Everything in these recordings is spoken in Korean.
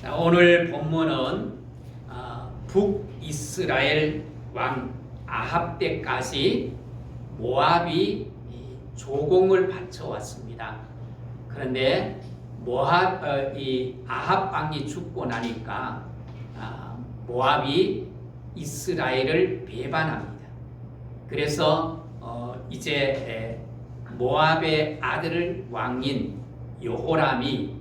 자, 오늘 본문은 북이스라엘 왕 아합 때까지 모압이 조공을 바쳐왔습니다. 그런데 이 아합 왕이 죽고 나니까 모압이 이스라엘을 배반합니다. 그래서 이제 모압의 아들 왕인 여호람이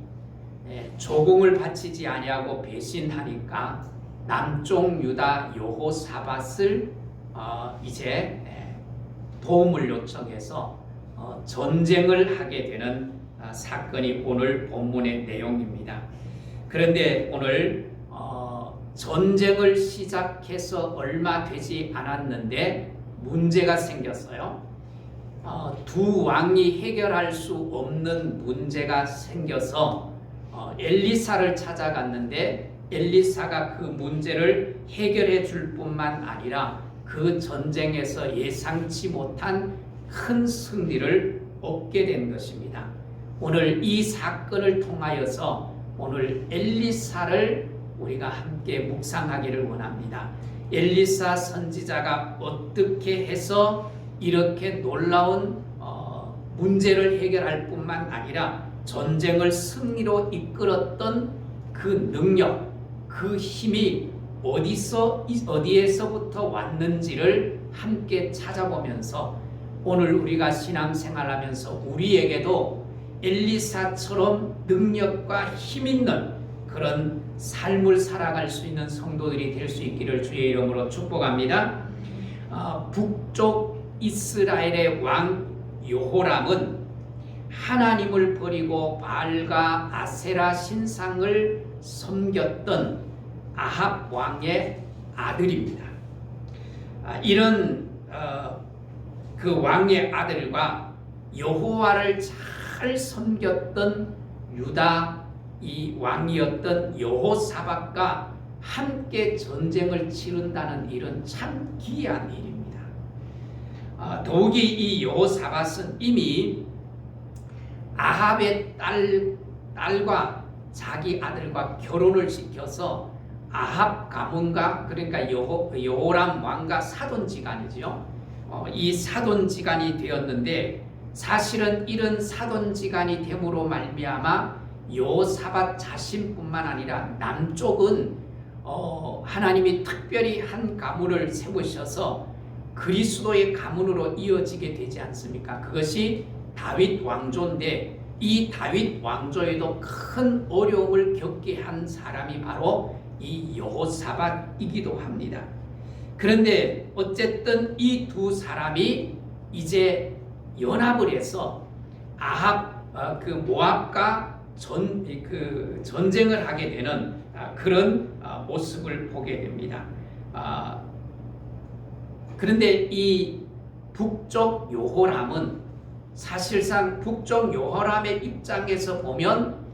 조공을 바치지 아니하고 배신하니까 남쪽 유다 여호사밧을 이제 도움을 요청해서 전쟁을 하게 되는 사건이 오늘 본문의 내용입니다. 그런데 오늘 전쟁을 시작해서 얼마 되지 않았는데 문제가 생겼어요. 두 왕이 해결할 수 없는 문제가 생겨서 엘리사를 찾아갔는데 엘리사가 그 문제를 해결해 줄 뿐만 아니라 그 전쟁에서 예상치 못한 큰 승리를 얻게 된 것입니다. 오늘 이 사건을 통하여서 오늘 엘리사를 우리가 함께 묵상하기를 원합니다. 엘리사 선지자가 어떻게 해서 이렇게 놀라운 문제를 해결할 뿐만 아니라 전쟁을 승리로 이끌었던 그 능력, 그 힘이 어디에서부터 왔는지를 함께 찾아보면서 오늘 우리가 신앙생활하면서 우리에게도 엘리사처럼 능력과 힘 있는 그런 삶을 살아갈 수 있는 성도들이 될 수 있기를 주의 이름으로 축복합니다. 북쪽 이스라엘의 왕 여호람은 하나님을 버리고 바알과 아세라 신상을 섬겼던 아합 왕의 아들입니다. 이런 그 왕의 아들과 여호와를 잘 섬겼던 유다 이 왕이었던 여호사밧과 함께 전쟁을 치른다는 일은 참 기이한 일입니다. 더욱이 이 여호사밧은 이미 아합의 딸과 자기 아들과 결혼을 시켜서 아합 가문과 그러니까 여호람 왕과 사돈지간이죠. 이 사돈지간이 되었는데 사실은 이런 사돈지간이 됨으로 말미암아 여호사밧 자신뿐만 아니라 남쪽은 하나님이 특별히 한 가문을 세우셔서 그리스도의 가문으로 이어지게 되지 않습니까? 그것이 다윗 왕조인데 이 다윗 왕조에도 큰 어려움을 겪게 한 사람이 바로 이 여호사밧이기도 합니다. 그런데 어쨌든 이 두 사람이 이제 연합을 해서 아합 그 모압과 전쟁을 하게 되는 그런 모습을 보게 됩니다. 그런데 이 북쪽 여호람은 사실상 북쪽 여호람의 입장에서 보면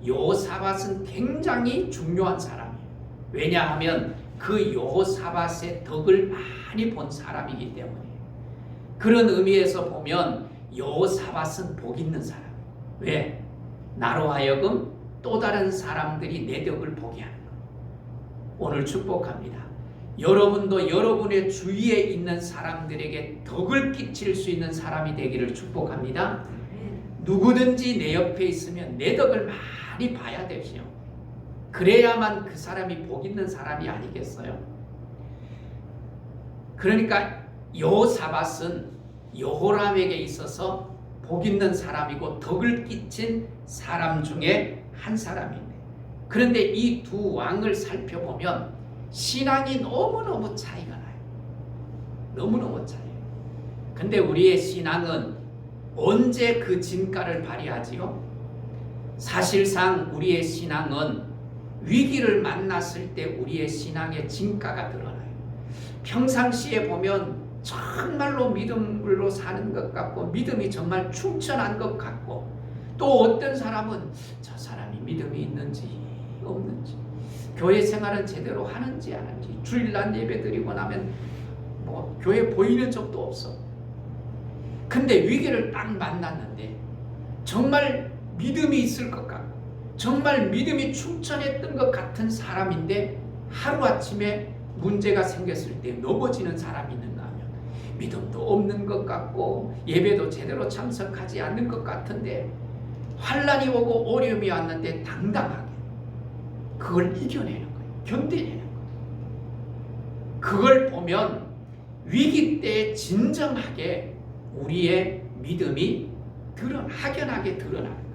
여호사밧은 굉장히 중요한 사람이에요. 왜냐하면 그 여호사밧의 덕을 많이 본 사람이기 때문에 그런 의미에서 보면 여호사밧은 복 있는 사람이에요. 왜? 나로 하여금 또 다른 사람들이 내 덕을 보게 하는 거예요. 오늘 축복합니다. 여러분도 여러분의 주위에 있는 사람들에게 덕을 끼칠 수 있는 사람이 되기를 축복합니다. 누구든지 내 옆에 있으면 내 덕을 많이 봐야 되죠. 그래야만 그 사람이 복 있는 사람이 아니겠어요? 그러니까 여호사밧은 여호람에게 있어서 복 있는 사람이고 덕을 끼친 사람 중에 한 사람인데 그런데 이 두 왕을 살펴보면 신앙이 너무너무 차이가 나요. 너무너무 차이해요. 근데 우리의 신앙은 언제 그 진가를 발휘하지요? 사실상 우리의 신앙은 위기를 만났을 때 우리의 신앙의 진가가 드러나요. 평상시에 보면 정말로 믿음으로 사는 것 같고 믿음이 정말 충천한 것 같고 또 어떤 사람은 저 사람이 믿음이 있는지 없는지 교회 생활은 제대로 하는지 안 하는지 주일날 예배 드리고 나면 뭐 교회 보이는 적도 없어. 근데 위기를 딱 만났는데 정말 믿음이 있을 것 같고 정말 믿음이 충천했던 것 같은 사람인데 하루아침에 문제가 생겼을 때 넘어지는 사람이 있는가 하면 믿음도 없는 것 같고 예배도 제대로 참석하지 않는 것 같은데 환난이 오고 어려움이 왔는데 당당하게 그걸 이겨내는 거예요. 견뎌내는 거예요. 그걸 보면 위기 때 진정하게 우리의 믿음이 확연하게 드러나는 거예요.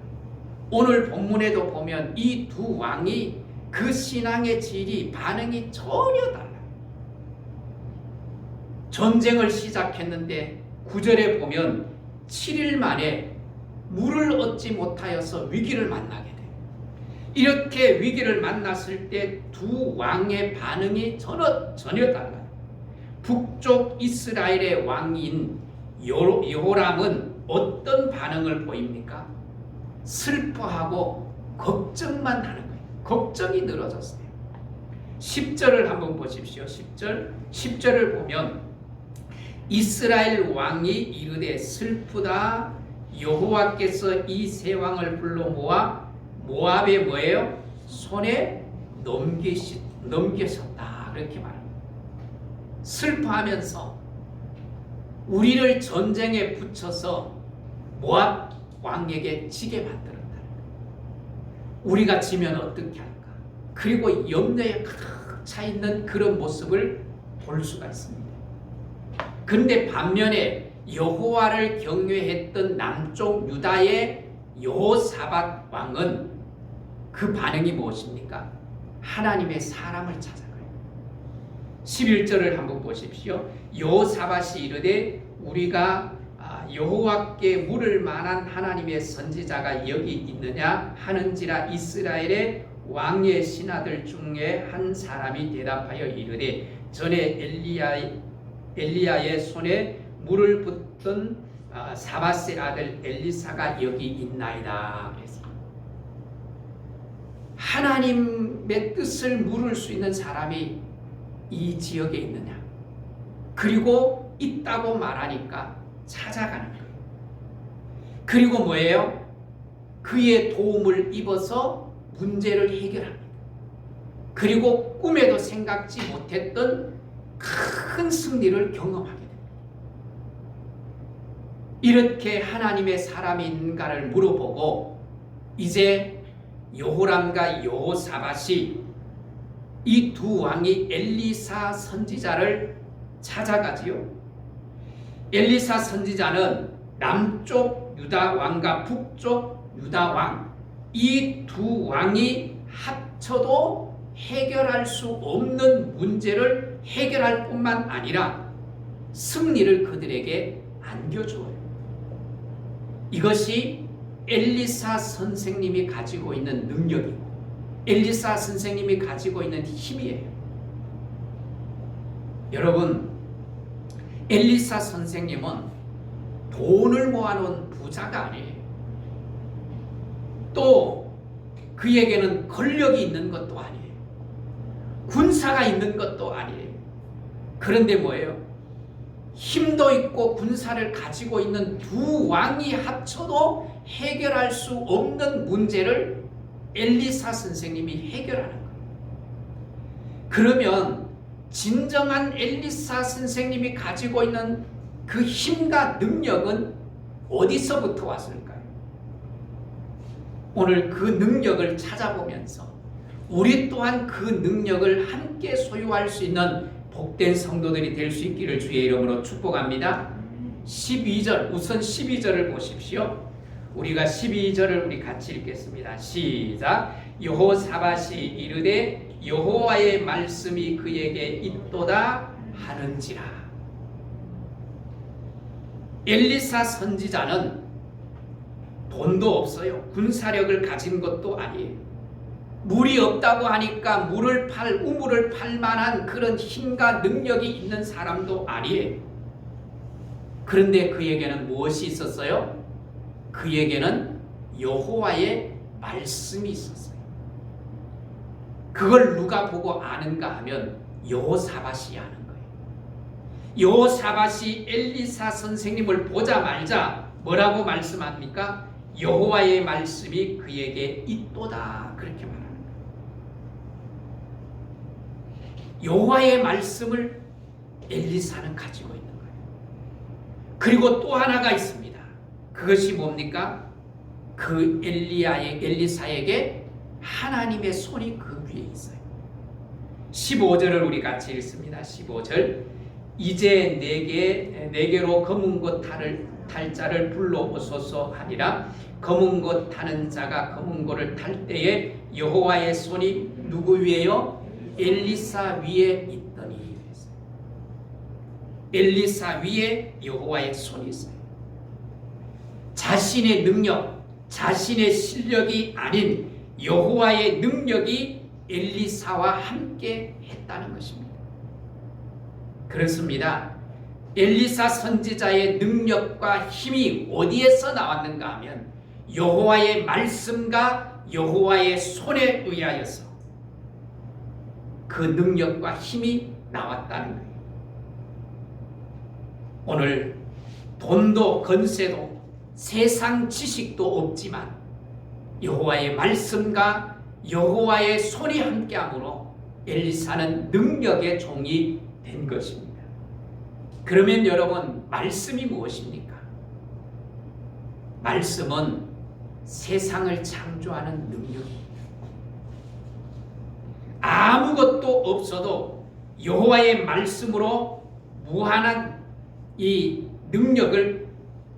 오늘 본문에도 보면 이 두 왕이 그 신앙의 질이 반응이 전혀 달라요. 전쟁을 시작했는데 9절에 보면 7일 만에 물을 얻지 못하여서 위기를 만나게 돼요. 이렇게 위기를 만났을 때 두 왕의 반응이 전혀 달라요. 북쪽 이스라엘의 왕인 여호람은 어떤 반응을 보입니까? 슬퍼하고 걱정만 하는 거예요. 걱정이 늘어졌어요. 10절을 한번 보십시오. 10절을 보면 이스라엘 왕이 이르되 슬프다 여호와께서 이 세 왕을 불러 모아 모압의 뭐예요? 손에 넘기셨다. 그렇게 말합니다. 슬퍼하면서 우리를 전쟁에 붙여서 모압 왕에게 지게 만들었다. 우리가 지면 어떻게 할까? 그리고 염려에 가득 차 있는 그런 모습을 볼 수가 있습니다. 그런데 반면에 여호와를 경외했던 남쪽 유다의 여호사밧 왕은 그 반응이 무엇입니까? 하나님의 사람을 찾아가요. 11절을 한번 보십시오. 여호사밧이 이르되 우리가 여호와께 물을 만한 하나님의 선지자가 여기 있느냐 하는지라 이스라엘의 왕의 신하들 중에 한 사람이 대답하여 이르되 전에 엘리야의 손에 물을 붓던 사밧의 아들 엘리사가 여기 있나이다. 그래서 하나님의 뜻을 물을 수 있는 사람이 이 지역에 있느냐? 그리고 있다고 말하니까 찾아가는 거예요. 그리고 뭐예요? 그의 도움을 입어서 문제를 해결합니다. 그리고 꿈에도 생각지 못했던 큰 승리를 경험하게 됩니다. 이렇게 하나님의 사람인가를 물어보고 이제 여호람과 여호사밧이 이 두 왕이 엘리사 선지자를 찾아가지요. 엘리사 선지자는 남쪽 유다 왕과 북쪽 유다 왕 이 두 왕이 합쳐도 해결할 수 없는 문제를 해결할 뿐만 아니라 승리를 그들에게 안겨줘요. 이것이 엘리사 선생님이 가지고 있는 능력이고 엘리사 선생님이 가지고 있는 힘이에요. 여러분, 엘리사 선생님은 돈을 모아놓은 부자가 아니에요. 또 그에게는 권력이 있는 것도 아니에요. 군사가 있는 것도 아니에요. 그런데 뭐예요? 힘도 있고 군사를 가지고 있는 두 왕이 합쳐도 해결할 수 없는 문제를 엘리사 선생님이 해결하는 거예요. 그러면 진정한 엘리사 선생님이 가지고 있는 그 힘과 능력은 어디서부터 왔을까요? 오늘 그 능력을 찾아보면서 우리 또한 그 능력을 함께 소유할 수 있는 복된 성도들이 될 수 있기를 주의 이름으로 축복합니다. 12절, 우선 12절을 보십시오. 우리가 12절을 우리 같이 읽겠습니다. 시작. 여호사밧이 이르되 여호와의 말씀이 그에게 있도다 하는지라. 엘리사 선지자는 돈도 없어요. 군사력을 가진 것도 아니에요. 물이 없다고 하니까 우물을 팔 만한 그런 힘과 능력이 있는 사람도 아니에요. 그런데 그에게는 무엇이 있었어요? 그에게는 여호와의 말씀이 있었어요. 그걸 누가 보고 아는가 하면 여호사밧이 아는 거예요. 여호사밧이 엘리사 선생님을 보자마자 뭐라고 말씀합니까? 여호와의 말씀이 그에게 있도다. 그렇게 말합니다. 여호와의 말씀을 엘리사는 가지고 있는 거예요. 그리고 또 하나가 있습니다. 그것이 뭡니까? 그 엘리사에게 하나님의 손이 그 위에 있어요. 15절을 우리 같이 읽습니다. 15절. 이제 내게로 검은 것 탈 자를 불러오소서 하니라. 검은 것 타는 자가 검은 것을 탈 때에 여호와의 손이 누구 위에요? 엘리사 위에 있더니. 엘리사 위에 여호와의 손이 있어요. 자신의 능력, 자신의 실력이 아닌 여호와의 능력이 엘리사와 함께 했다는 것입니다. 그렇습니다. 엘리사 선지자의 능력과 힘이 어디에서 나왔는가 하면 여호와의 말씀과 여호와의 손에 의하여서 그 능력과 힘이 나왔다는 거예요. 오늘 돈도 건세도 세상 지식도 없지만 여호와의 말씀과 여호와의 손이 함께함으로 엘리사는 능력의 종이 된 것입니다. 그러면 여러분, 말씀이 무엇입니까? 말씀은 세상을 창조하는 능력입니다. 아무것도 없어도 여호와의 말씀으로 무한한 이 능력을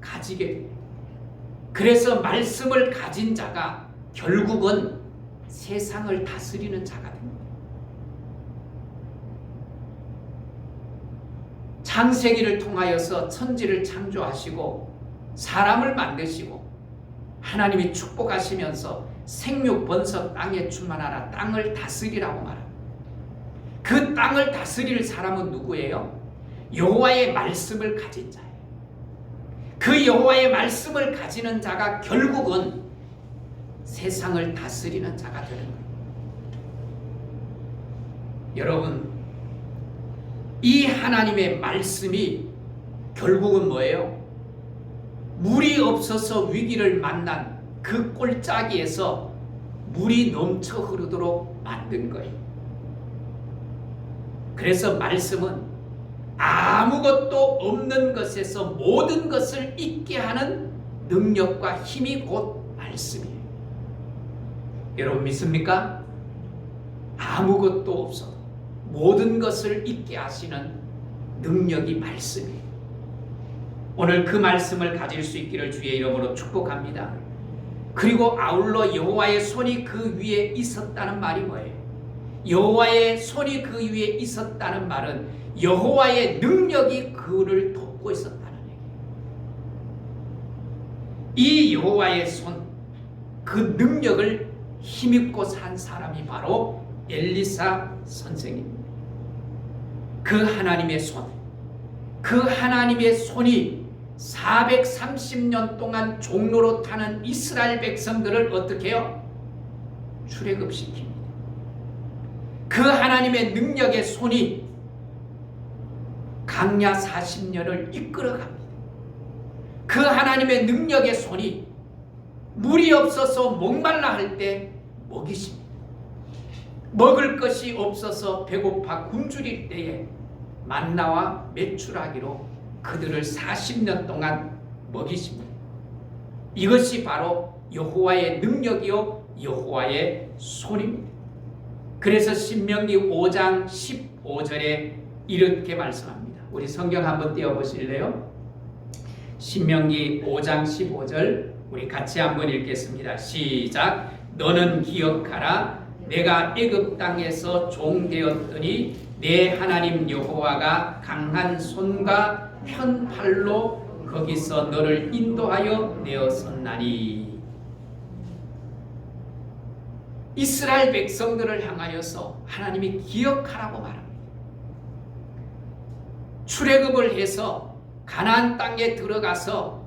가지게 됩니다. 그래서 말씀을 가진 자가 결국은 세상을 다스리는 자가 됩니다. 창세기를 통하여서 천지를 창조하시고 사람을 만드시고 하나님이 축복하시면서 생육 번성 땅에 충만하라, 땅을 다스리라고 말합니다. 그 땅을 다스릴 사람은 누구예요? 여호와의 말씀을 가진 자예요. 그 여호와의 말씀을 가지는 자가 결국은 세상을 다스리는 자가 되는 거예요. 여러분, 이 하나님의 말씀이 결국은 뭐예요? 물이 없어서 위기를 만난 그 꼴짜기에서 물이 넘쳐 흐르도록 만든 거예요. 그래서 말씀은 아무것도 없는 것에서 모든 것을 있게 하는 능력과 힘이 곧 말씀이에요. 여러분 믿습니까? 아무것도 없어도 모든 것을 있게 하시는 능력이 말씀이에요. 오늘 그 말씀을 가질 수 있기를 주의 이름으로 축복합니다. 그리고 아울러 여호와의 손이 그 위에 있었다는 말이 뭐예요? 여호와의 손이 그 위에 있었다는 말은 여호와의 능력이 그를 돕고 있었다는 얘기예요. 이 여호와의 손, 그 능력을 힘입고 산 사람이 바로 엘리사 선생입니다. 그 하나님의 손, 그 하나님의 손이 430년 동안 종로로 타는 이스라엘 백성들을 어떻게 해요? 출애굽시킵니다. 그 하나님의 능력의 손이 강야 40년을 이끌어갑니다. 그 하나님의 능력의 손이 물이 없어서 목말라 할 때 먹이십니다. 먹을 것이 없어서 배고파 굶주릴 때에 만나와 메추라기로 그들을 40년 동안 먹이십니다. 이것이 바로 여호와의 능력이요 여호와의 손입니다. 그래서 신명기 5장 15절에 이렇게 말씀합니다. 우리 성경 한번 띄워보실래요? 신명기 5장 15절 우리 같이 한번 읽겠습니다. 시작. 너는 기억하라. 내가 애굽 땅에서 종되었더니 내 하나님 여호와가 강한 손과 편 팔로 거기서 너를 인도하여 내어섰나니. 이스라엘 백성들을 향하여서 하나님이 기억하라고 말합니다. 출애굽을 해서 가나안 땅에 들어가서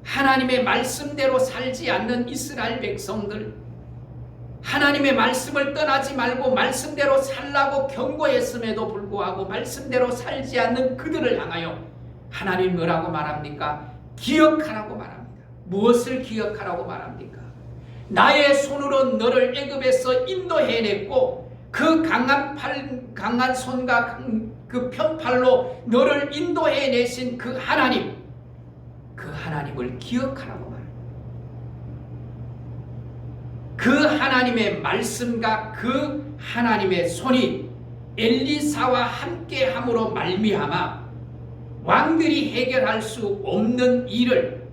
하나님의 말씀대로 살지 않는 이스라엘 백성들, 하나님의 말씀을 떠나지 말고 말씀대로 살라고 경고했음에도 불구하고 말씀대로 살지 않는 그들을 향하여 하나님 뭐라고 말합니까? 기억하라고 말합니다. 무엇을 기억하라고 말합니까? 나의 손으로 너를 애굽에서 인도해냈고 그 강한 손과 그 편팔로 너를 인도해내신 그 하나님, 그 하나님을 기억하라고 말합니다. 그 하나님의 말씀과 그 하나님의 손이 엘리사와 함께함으로 말미암아 왕들이 해결할 수 없는 일을,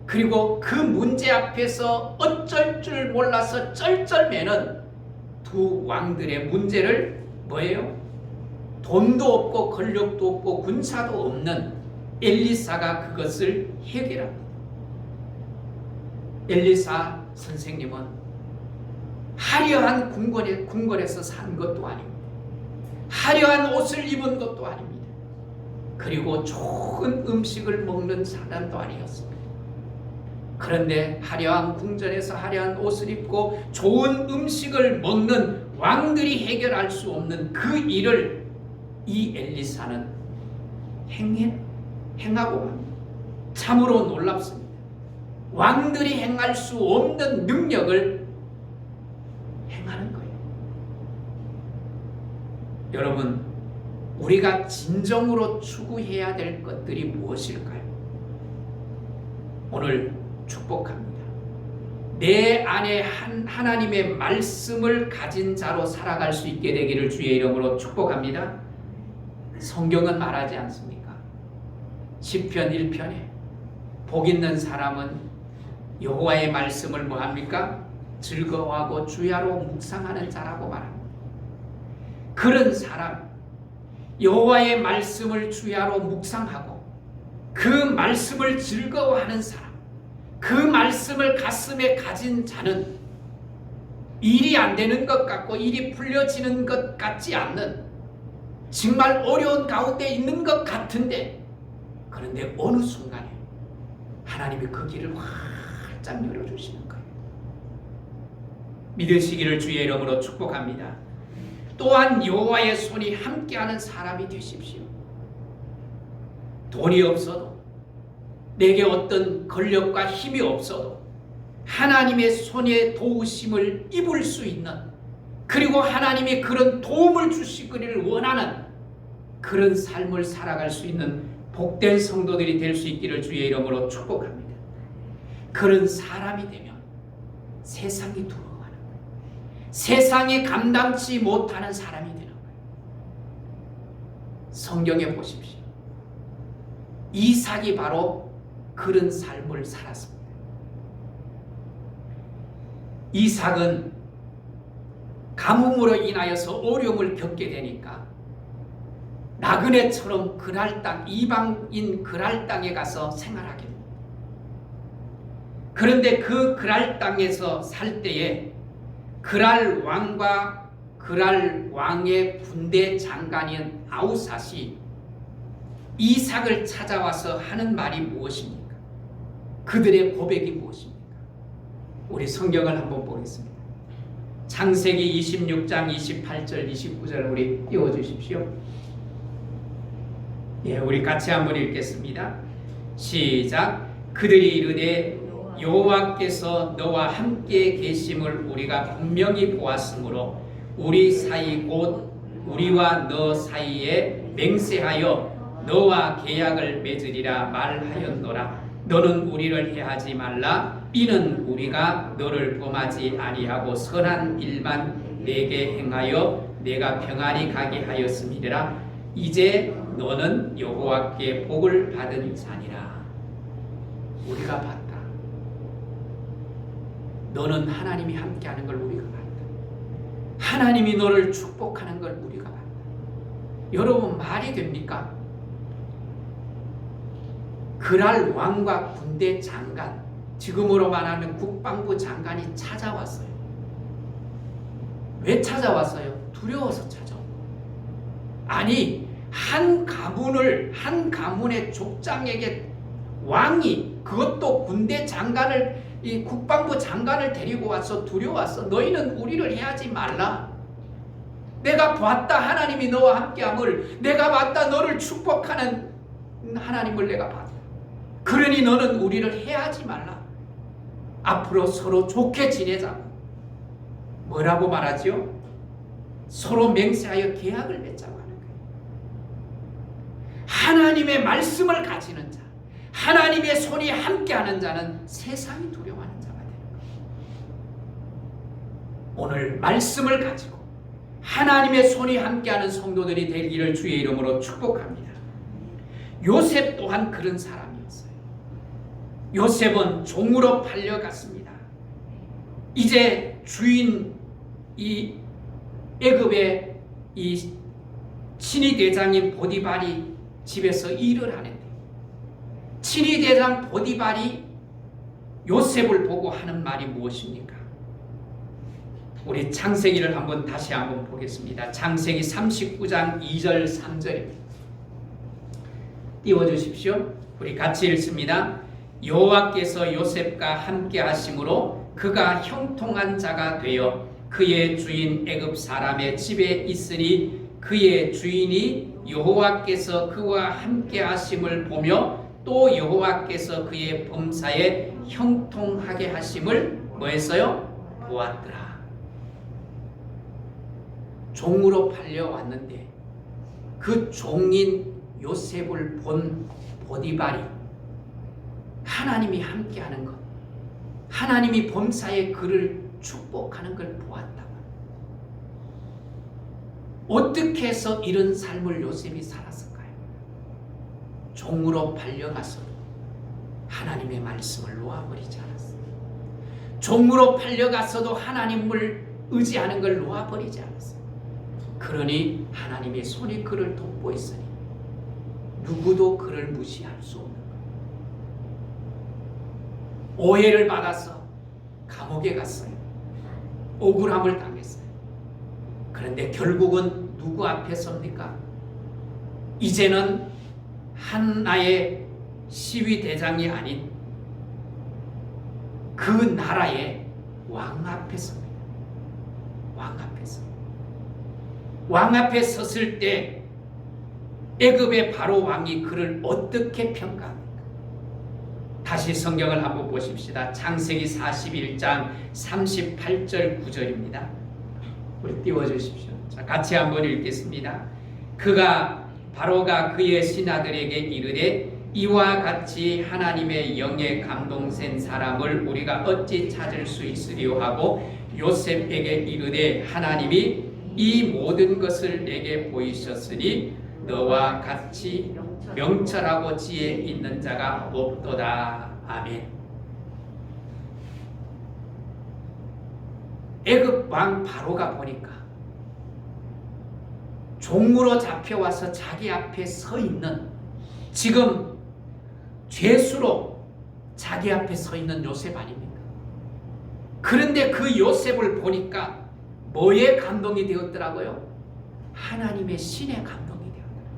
그리고 그 문제 앞에서 어쩔 줄 몰라서 쩔쩔매는 두 왕들의 문제를 뭐예요? 돈도 없고 권력도 없고 군사도 없는 엘리사가 그것을 해결합니다. 엘리사 선생님은 화려한 궁궐에서 산 것도 아닙니다. 화려한 옷을 입은 것도 아닙니다. 그리고 좋은 음식을 먹는 사람도 아니었습니다. 그런데 화려한 궁전에서 화려한 옷을 입고 좋은 음식을 먹는 왕들이 해결할 수 없는 그 일을 이 엘리사는 행하고 합니다. 참으로 놀랍습니다. 왕들이 행할 수 없는 능력을 행하는 거예요. 여러분, 우리가 진정으로 추구해야 될 것들이 무엇일까요? 오늘 축복합니다. 내 안에 하나님의 말씀을 가진 자로 살아갈 수 있게 되기를 주의 이름으로 축복합니다. 성경은 말하지 않습니까? 시편 1편에 복 있는 사람은 여호와의 말씀을 뭐합니까? 즐거워하고 주야로 묵상하는 자라고 말합니다. 그런 사람, 여호와의 말씀을 주야로 묵상하고 그 말씀을 즐거워하는 사람, 그 말씀을 가슴에 가진 자는 일이 안 되는 것 같고 일이 풀려지는 것 같지 않는, 정말 어려운 가운데 있는 것 같은데, 그런데 어느 순간에 하나님이 그 길을 활짝 열어주시는 거예요. 믿으시기를 주의 이름으로 축복합니다. 또한 여호와의 손이 함께하는 사람이 되십시오. 돈이 없어도, 내게 어떤 권력과 힘이 없어도 하나님의 손의 도우심을 입을 수 있는, 그리고 하나님이 그런 도움을 주시기를 원하는 그런 삶을 살아갈 수 있는 복된 성도들이 될 수 있기를 주의 이름으로 축복합니다. 그런 사람이 되면 세상이 두려워하는 거예요. 세상이 감당치 못하는 사람이 되는 거예요. 성경에 보십시오. 이삭이 바로 그런 삶을 살았습니다. 이삭은 가뭄으로 인하여서 어려움을 겪게 되니까 나그네처럼 그랄 땅, 이방인 그랄 땅에 가서 생활하게 됩니다. 그런데 그 그랄 땅에서 살 때에 그랄 왕과 그랄 왕의 군대 장관인 아우삿이 이삭을 찾아와서 하는 말이 무엇입니까? 그들의 고백이 무엇입니까? 우리 성경을 한번 보겠습니다. 창세기 26장 28절 29절 우리 띄워주십시오. 예, 우리 같이 한번 읽겠습니다. 시작. 그들이 이르되 여호와께서 너와 함께 계심을 우리가 분명히 보았으므로 우리 사이 곧 우리와 너 사이에 맹세하여 너와 계약을 맺으리라 말하였노라. 너는 우리를 해하지 말라. 이는 우리가 너를 범하지 아니하고 선한 일만 내게 행하여 내가 평안히 가게 하였음이라. 이제 너는 여호와께 복을 받은 자니라. 우리가 봤다. 너는 하나님이 함께하는 걸 우리가 봤다. 하나님이 너를 축복하는 걸 우리가 봤다. 여러분, 말이 됩니까? 그랄 왕과 군대 장관, 지금으로 말하면 국방부 장관이 찾아왔어요. 왜 찾아왔어요? 두려워서 찾아온 거예요. 아니, 한 가문의 족장에게 왕이, 그것도 군대 장관을, 이 국방부 장관을 데리고 와서 두려워서 너희는 우리를 해하지 말라. 내가 봤다, 하나님이 너와 함께함을. 내가 봤다, 너를 축복하는 하나님을 내가 봤다. 그러니 너는 우리를 해하지 말라. 앞으로 서로 좋게 지내자고. 뭐라고 말하지요? 서로 맹세하여 계약을 맺자고 하는 거예요. 하나님의 말씀을 가지는 자, 하나님의 손이 함께하는 자는 세상이 두려워하는 자가 되는 거예요. 오늘 말씀을 가지고 하나님의 손이 함께하는 성도들이 되기를 주의 이름으로 축복합니다. 요셉 또한 그런 사람이었어요. 요셉은 종으로 팔려갔습니다. 이제 주인 이 애굽의 이 친위 대장인 보디발이 집에서 일을 하는데 친위 대장 보디발이 요셉을 보고 하는 말이 무엇입니까? 우리 창세기를 다시 한번 보겠습니다. 창세기 39장 2절 3절입니다. 띄워주십시오. 우리 같이 읽습니다. 여호와께서 요셉과 함께 하심으로 그가 형통한 자가 되어 그의 주인 애굽 사람의 집에 있으니 그의 주인이 여호와께서 그와 함께 하심을 보며 또 여호와께서 그의 범사에 형통하게 하심을 뭐했어요? 보았더라. 종으로 팔려왔는데 그 종인 요셉을 본 보디발이 하나님이 함께하는 것, 하나님이 범사에 그를 축복하는 걸 보았다. 어떻게 해서 이런 삶을 요셉이 살았을까요? 종으로 팔려가서도 하나님의 말씀을 놓아버리지 않았어요. 종으로 팔려가서도 하나님을 의지하는 걸 놓아버리지 않았어요. 그러니 하나님의 손이 그를 돕고 있으니 누구도 그를 무시할 수 없는 거예요. 오해를 받아서 감옥에 갔어요. 억울함을 당했어요. 그런데 결국은 누구 앞에 섭니까? 이제는 하나의 시위 대장이 아닌 그 나라의 왕 앞에 섭니다. 왕 앞에 섭니다. 왕 앞에 섰을 때 애굽의 바로 왕이 그를 어떻게 평가합니까? 다시 성경을 한번 보십시다. 창세기 41장 38절 9절입니다. 우리 띄워주십시오. 자, 같이 한번 읽겠습니다. 바로가 그의 신하들에게 이르되 이와 같이 하나님의 영에 감동된 사람을 우리가 어찌 찾을 수 있으리요 하고 요셉에게 이르되 하나님이 이 모든 것을 내게 보이셨으니 너와 같이 명철하고 지혜 있는 자가 없도다. 아멘. 애굽 왕 바로가 보니까 종으로 잡혀와서 자기 앞에 서 있는, 지금 죄수로 자기 앞에 서 있는 요셉 아닙니까? 그런데 그 요셉을 보니까 뭐에 감동이 되었더라고요? 하나님의 신에 감동이 되었더라고요.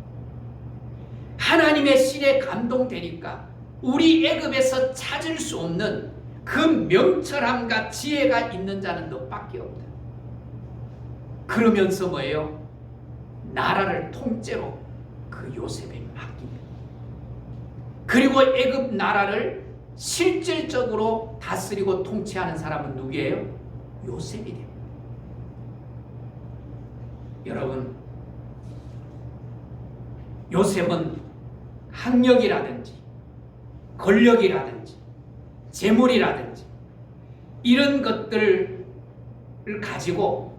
하나님의 신에 감동되니까 우리 애굽에서 찾을 수 없는 그 명철함과 지혜가 있는 자는 너밖에 없다. 그러면서 뭐예요? 나라를 통째로 그 요셉에 맡깁니다. 그리고 애굽 나라를 실질적으로 다스리고 통치하는 사람은 누구예요? 요셉이 됩니다. 여러분, 요셉은 학력이라든지 권력이라든지 재물이라든지 이런 것들을 가지고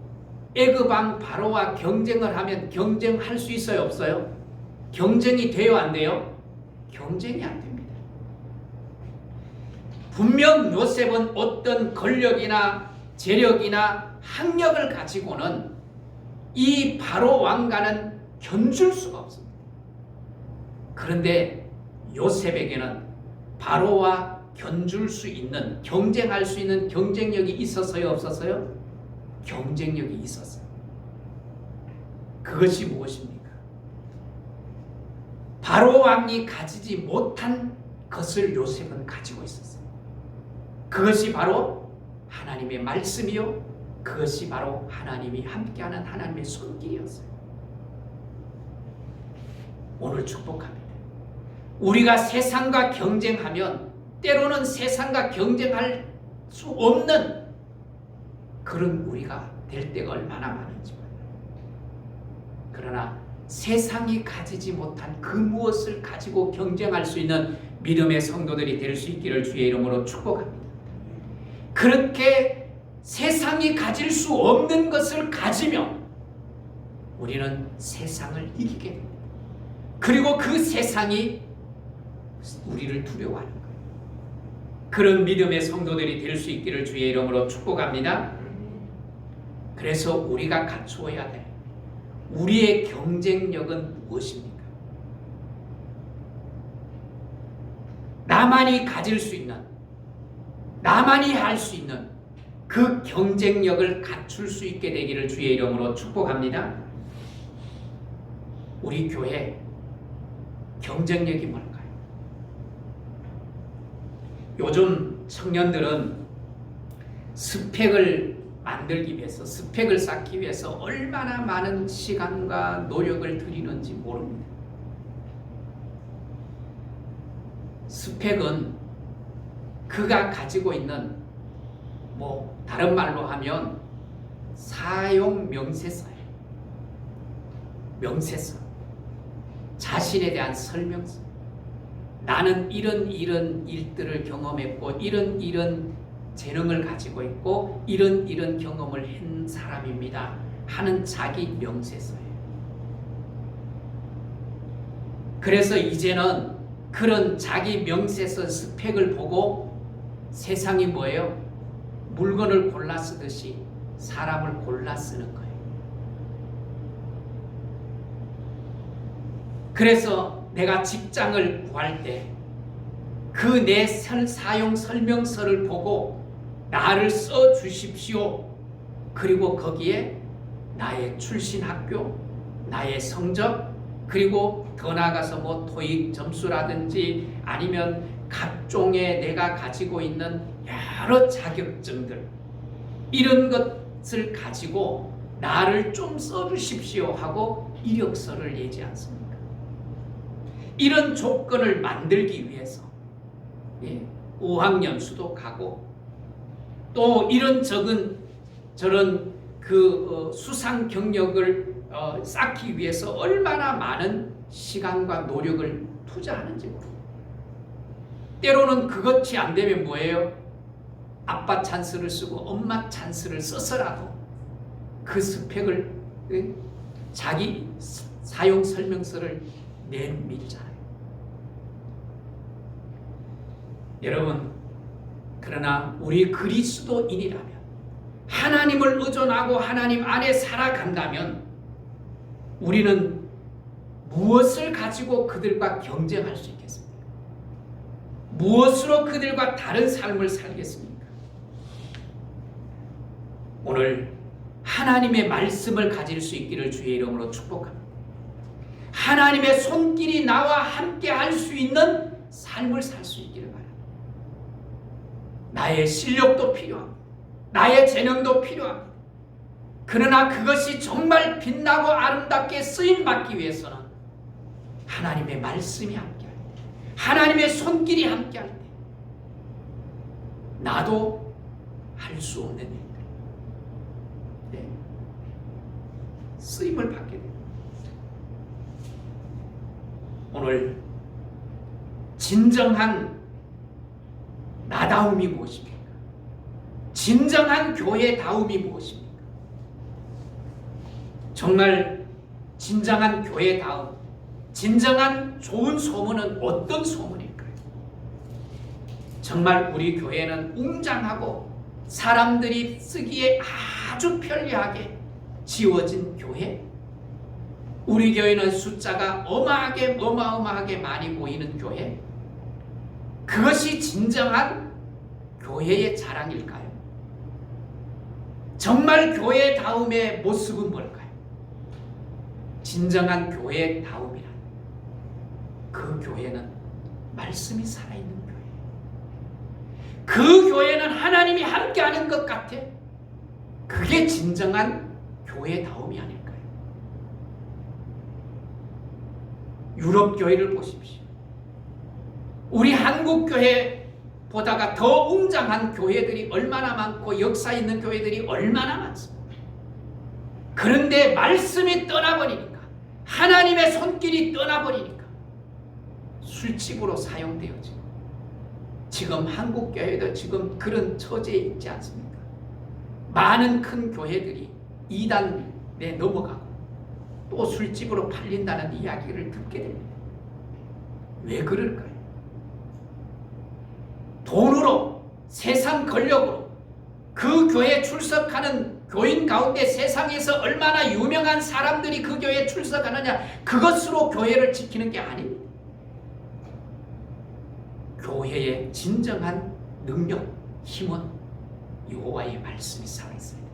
애굽 왕 바로와 경쟁을 하면 경쟁할 수 있어요, 없어요? 경쟁이 돼요, 안 돼요? 경쟁이 안 됩니다. 분명 요셉은 어떤 권력이나 재력이나 학력을 가지고는 이 바로 왕과는 견줄 수가 없습니다. 그런데 요셉에게는 바로와 견줄 수 있는, 경쟁할 수 있는 경쟁력이 있었어요, 없었어요? 경쟁력이 있었어요. 그것이 무엇입니까? 바로 왕이 가지지 못한 것을 요셉은 가지고 있었어요. 그것이 바로 하나님의 말씀이요, 그것이 바로 하나님이 함께하는 하나님의 손길이었어요. 오늘 축복합니다. 우리가 세상과 경쟁하면 때로는 세상과 경쟁할 수 없는 그런 우리가 될 때가 얼마나 많은지 몰라요. 그러나 세상이 가지지 못한 그 무엇을 가지고 경쟁할 수 있는 믿음의 성도들이 될 수 있기를 주의 이름으로 축복합니다. 그렇게 세상이 가질 수 없는 것을 가지며 우리는 세상을 이기게 됩니다. 그리고 그 세상이 우리를 두려워하는 거예요. 그런 믿음의 성도들이 될 수 있기를 주의 이름으로 축복합니다. 그래서 우리가 갖추어야 될 우리의 경쟁력은 무엇입니까? 나만이 가질 수 있는, 나만이 할 수 있는 그 경쟁력을 갖출 수 있게 되기를 주의 이름으로 축복합니다. 우리 교회 경쟁력이 뭘까요? 요즘 청년들은 스펙을 만들기 위해서, 스펙을 쌓기 위해서 얼마나 많은 시간과 노력을 들이는지 모릅니다. 스펙은 그가 가지고 있는, 다른 말로 하면 사용 명세서예요. 명세서. 자신에 대한 설명서. 나는 이런 일들을 경험했고 이런 재능을 가지고 있고 이런 경험을 한 사람입니다 하는 자기 명세서예요. 그래서 이제는 그런 자기 명세서 스펙을 보고 세상이 뭐예요? 물건을 골라 쓰듯이 사람을 골라 쓰는 거예요. 그래서 내가 직장을 구할 때 그 내 사용 설명서를 보고 나를 써 주십시오. 그리고 거기에 나의 출신 학교, 나의 성적, 그리고 더 나아가서 토익 점수라든지 아니면 각종의 내가 가지고 있는 여러 자격증들, 이런 것을 가지고 나를 좀 써주십시오 하고 이력서를 내지 않습니까? 이런 조건을 만들기 위해서 5학년 수독하고 또 이런 저런 수상 경력을 쌓기 위해서 얼마나 많은 시간과 노력을 투자하는지 모릅니다. 때로는 그것이 안 되면 뭐예요? 아빠 찬스를 쓰고 엄마 찬스를 써서라도 그 스펙을, 자기 사용 설명서를 내밀잖아요. 여러분, 그러나 우리 그리스도인이라면, 하나님을 의존하고 하나님 안에 살아간다면 우리는 무엇을 가지고 그들과 경쟁할 수 있겠습니까? 무엇으로 그들과 다른 삶을 살겠습니까? 오늘 하나님의 말씀을 가질 수 있기를 주의 이름으로 축복합니다. 하나님의 손길이 나와 함께 할 수 있는 삶을 살 수 있기를 바랍니다. 나의 실력도 필요합니다. 나의 재능도 필요합니다. 그러나 그것이 정말 빛나고 아름답게 쓰임받기 위해서는 하나님의 말씀이 함께할 때, 하나님의 손길이 함께할 때 나도 할 수 없는 일들, 쓰임을 받게 됩니다. 오늘 진정한 나다움이 무엇입니까? 진정한 교회다움이 무엇입니까? 정말 진정한 교회다움, 진정한 좋은 소문은 어떤 소문일까요? 정말 우리 교회는 웅장하고 사람들이 쓰기에 아주 편리하게 지어진 교회, 우리 교회는 숫자가 어마어마하게 많이 모이는 교회, 그것이 진정한 교회의 자랑일까요? 정말 교회다움의 모습은 뭘까요? 진정한 교회다움이란 그 교회는 말씀이 살아있는 교회, 그 교회는 하나님이 함께하는 것 같아. 그게 진정한 교회다움이 아닐까요? 유럽 교회를 보십시오. 우리 한국교회보다가 더 웅장한 교회들이 얼마나 많고 역사 있는 교회들이 얼마나 많습니다. 그런데 말씀이 떠나버리니까, 하나님의 손길이 떠나버리니까 술집으로 사용되어지고, 지금 한국교회도 지금 그런 처지에 있지 않습니까? 많은 큰 교회들이 이단에 넘어가고 또 술집으로 팔린다는 이야기를 듣게 됩니다. 왜 그럴까요? 돈으로, 세상 권력으로 그 교회에 출석하는 교인 가운데 세상에서 얼마나 유명한 사람들이 그 교회에 출석하느냐, 그것으로 교회를 지키는 게 아닙니다. 교회의 진정한 능력, 힘은 여호와의 말씀이 살아있어야 돼요.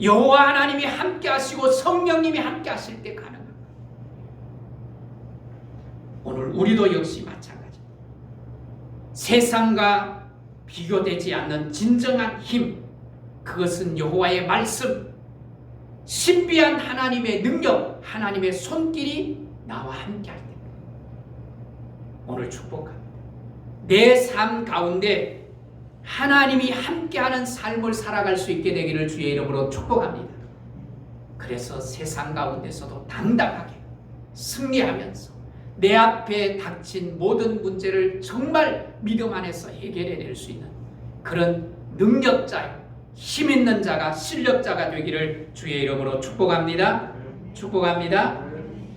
여호와 하나님이 함께 하시고 성령님이 함께 하실 때 가능합니다. 오늘 우리도 역시 마찬가지입니다. 세상과 비교되지 않는 진정한 힘, 그것은 여호와의 말씀, 신비한 하나님의 능력, 하나님의 손길이 나와 함께 할 때입니다. 오늘 축복합니다. 내 삶 가운데 하나님이 함께하는 삶을 살아갈 수 있게 되기를 주의 이름으로 축복합니다. 그래서 세상 가운데서도 당당하게 승리하면서 내 앞에 닥친 모든 문제를 정말 믿음 안에서 해결해낼 수 있는 그런 능력자요, 힘 있는 자가, 실력자가 되기를 주의 이름으로 축복합니다. 축복합니다.